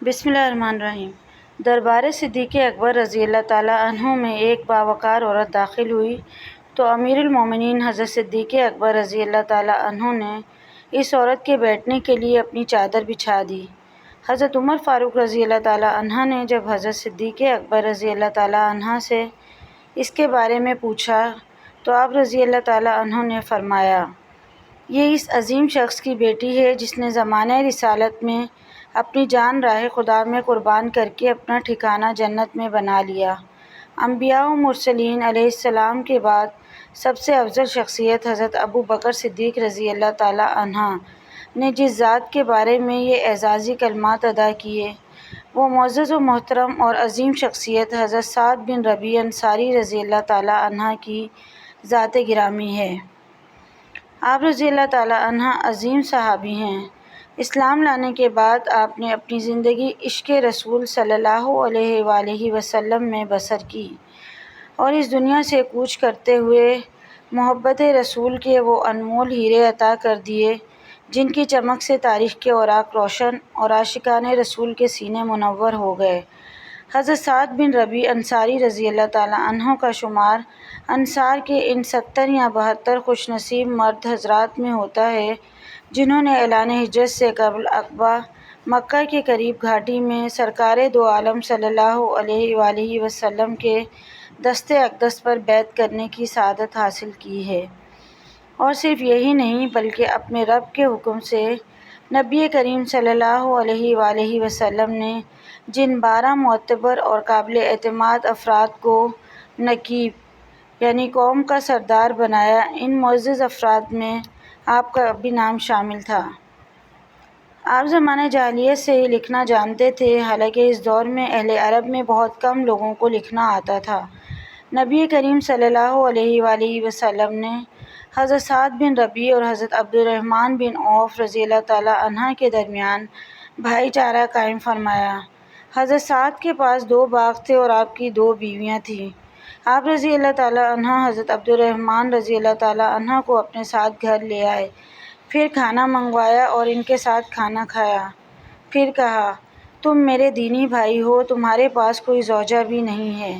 بسم اللہ الرحمن الرحیم۔ دربار صدیق اکبر رضی اللہ تعالیٰ عنہ میں ایک باوقار عورت داخل ہوئی تو امیر المومنین حضرت صدیق اکبر رضی اللہ تعالیٰ عنہ نے اس عورت کے بیٹھنے کے لیے اپنی چادر بچھا دی۔ حضرت عمر فاروق رضی اللہ تعالیٰ عنہ نے جب حضرت صدیق اکبر رضی اللہ تعالیٰ عنہ سے اس کے بارے میں پوچھا تو آپ رضی اللہ تعالیٰ عنہ نے فرمایا، یہ اس عظیم شخص کی بیٹی ہے جس نے زمانہ رسالت میں اپنی جان راہ خدا میں قربان کر کے اپنا ٹھکانہ جنت میں بنا لیا۔ انبیاء و مرسلین علیہ السلام کے بعد سب سے افضل شخصیت حضرت ابو بکر صدیق رضی اللہ تعالیٰ عنہ نے جس ذات کے بارے میں یہ اعزازی کلمات ادا کیے، وہ معزز و محترم اور عظیم شخصیت حضرت سعد بن ربیع انصاری رضی اللہ تعالیٰ عنہ کی ذات گرامی ہے۔ آپ رضی اللہ تعالیٰ عنہ عظیم صحابی ہیں۔ اسلام لانے کے بعد آپ نے اپنی زندگی عشق رسول صلی اللہ علیہ وآلہ وسلم میں بسر کی اور اس دنیا سے کوچ کرتے ہوئے محبت رسول کے وہ انمول ہیرے عطا کر دیے جن کی چمک سے تاریخ کے اوراق روشن اور عاشقان رسول کے سینے منور ہو گئے۔ حضرت سعد بن ربیع انصاری رضی اللہ تعالیٰ عنہ کا شمار انصار کے ان 70 یا 72 خوش نصیب مرد حضرات میں ہوتا ہے جنہوں نے اعلان ہجرت سے قبل عقبہ مکہ کے قریب گھاٹی میں سرکار دو عالم صلی اللہ علیہ وآلہ وسلم کے دست اقدس پر بیعت کرنے کی سعادت حاصل کی ہے۔ اور صرف یہی نہیں بلکہ اپنے رب کے حکم سے نبی کریم صلی اللہ علیہ وآلہ وسلم نے جن 12 معتبر اور قابل اعتماد افراد کو نقیب یعنی قوم کا سردار بنایا، ان معزز افراد میں آپ کا بھی نام شامل تھا۔ آپ زمانہ جاہلیت سے ہی لکھنا جانتے تھے، حالانکہ اس دور میں اہل عرب میں بہت کم لوگوں کو لکھنا آتا تھا۔ نبی کریم صلی اللہ علیہ وآلہ وسلم نے حضرت سعد بن ربیع اور حضرت عبد الرحمن بن عوف رضی اللہ تعالیٰ عنہ کے درمیان بھائی چارہ قائم فرمایا۔ حضرت سعد کے پاس 2 باغ تھے اور آپ کی 2 بیویاں تھیں۔ آپ رضی اللہ تعالیٰ عنہ حضرت عبد الرحمن رضی اللہ تعالیٰ عنہ کو اپنے ساتھ گھر لے آئے، پھر کھانا منگوایا اور ان کے ساتھ کھانا کھایا، پھر کہا، تم میرے دینی بھائی ہو، تمہارے پاس کوئی زوجہ بھی نہیں ہے،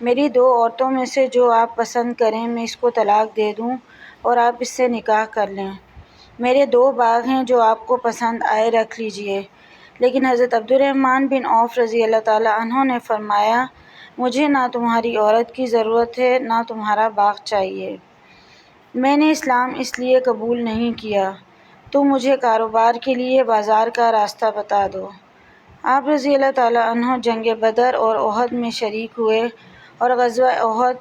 میری 2 عورتوں میں سے جو آپ پسند کریں میں اس کو طلاق دے دوں اور آپ اس سے نکاح کر لیں۔ میرے 2 باغ ہیں، جو آپ کو پسند آئے رکھ لیجئے۔ لیکن حضرت عبد الرحمن بن عوف رضی اللہ تعالیٰ عنہ نے فرمایا، مجھے نہ تمہاری عورت کی ضرورت ہے نہ تمہارا باغ چاہیے، میں نے اسلام اس لیے قبول نہیں کیا، تم مجھے کاروبار کے لیے بازار کا راستہ بتا دو۔ آپ رضی اللہ تعالیٰ عنہ جنگ بدر اور احد میں شریک ہوئے اور غزوہ احد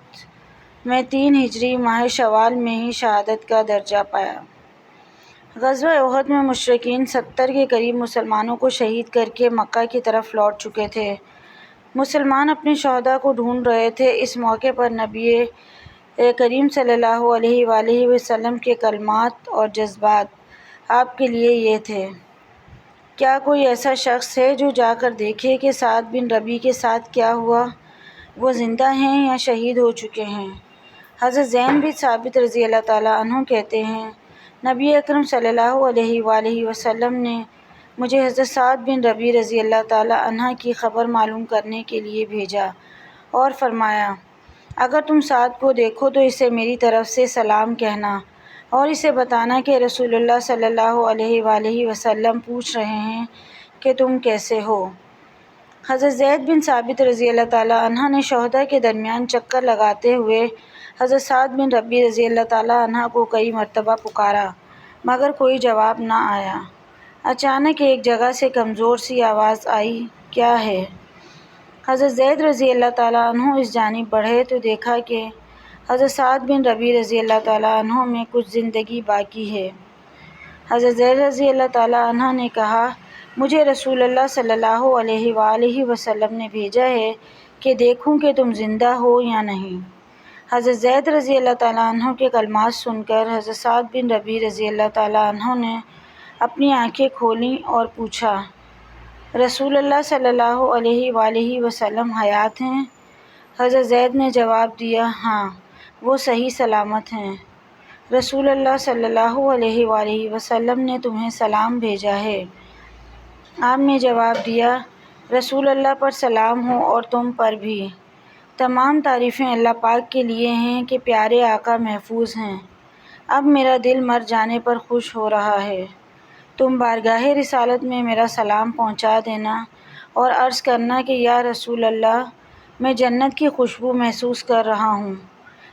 میں 3 ہجری ماہ شوال میں ہی شہادت کا درجہ پایا۔ غزوہ احد میں مشرکین 70 کے قریب مسلمانوں کو شہید کر کے مکہ کی طرف لوٹ چکے تھے۔ مسلمان اپنے شہداء کو ڈھونڈ رہے تھے۔ اس موقع پر نبی کریم صلی اللہ علیہ وآلہ وسلم کے کلمات اور جذبات آپ کے لیے یہ تھے، کیا کوئی ایسا شخص ہے جو جا کر دیکھے کہ سعد بن ربیع کے ساتھ کیا ہوا، وہ زندہ ہیں یا شہید ہو چکے ہیں؟ حضرت زین بن ثابت رضی اللہ تعالیٰ عنہ کہتے ہیں، نبی اکرم صلی اللہ علیہ وآلہ وسلم نے مجھے حضرت سعد بن ربیع رضی اللہ تعالیٰ عنہ کی خبر معلوم کرنے کے لیے بھیجا اور فرمایا، اگر تم سعد کو دیکھو تو اسے میری طرف سے سلام کہنا اور اسے بتانا کہ رسول اللہ صلی اللہ علیہ وآلہ وسلم پوچھ رہے ہیں کہ تم کیسے ہو۔ حضرت زید بن ثابت رضی اللہ تعالیٰ عنہ نے شہداء کے درمیان چکر لگاتے ہوئے حضرت سعد بن ربیع رضی اللہ تعالیٰ عنہ کو کئی مرتبہ پکارا مگر کوئی جواب نہ آیا۔ اچانک ایک جگہ سے کمزور سی آواز آئی، کیا ہے؟ حضرت زید رضی اللہ تعالیٰ عنہ اس جانب بڑھے تو دیکھا کہ حضرت سعد بن ربیع رضی اللہ تعالیٰ عنہ میں کچھ زندگی باقی ہے۔ حضرت زید رضی اللہ تعالیٰ عنہ نے کہا، مجھے رسول اللہ صلی اللہ علیہ وآلہ وسلم نے بھیجا ہے کہ دیکھوں کہ تم زندہ ہو یا نہیں۔ حضرت زید رضی اللہ تعالیٰ عنہ کے کلمات سن کر حضرت سعد بن ربیع رضی اللہ تعالیٰ عنہ نے اپنی آنکھیں کھولیں اور پوچھا، رسول اللہ صلی اللہ علیہ وآلہ وسلم حیات ہیں؟ حضرت زید نے جواب دیا، ہاں، وہ صحیح سلامت ہیں، رسول اللہ صلی اللہ علیہ وآلہ وسلم نے تمہیں سلام بھیجا ہے۔ آپ نے جواب دیا، رسول اللہ پر سلام ہو اور تم پر بھی۔ تمام تعریفیں اللہ پاک کے لیے ہیں کہ پیارے آقا محفوظ ہیں۔ اب میرا دل مر جانے پر خوش ہو رہا ہے۔ تم بارگاہ رسالت میں میرا سلام پہنچا دینا اور عرض کرنا کہ یا رسول اللہ، میں جنت کی خوشبو محسوس کر رہا ہوں۔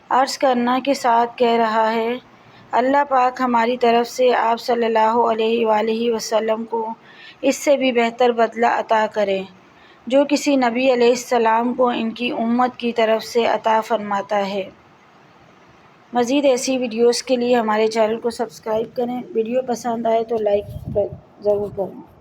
عرض کرنا کہ ساتھ کہہ رہا ہے، اللہ پاک ہماری طرف سے آپ صلی اللہ علیہ وآلہ وسلم کو اس سے بھی بہتر بدلہ عطا کرے جو کسی نبی علیہ السلام کو ان کی امت کی طرف سے عطا فرماتا ہے۔ مزید ایسی ویڈیوز کے لیے ہمارے چینل کو سبسکرائب کریں۔ ویڈیو پسند آئے تو لائک ضرور کریں۔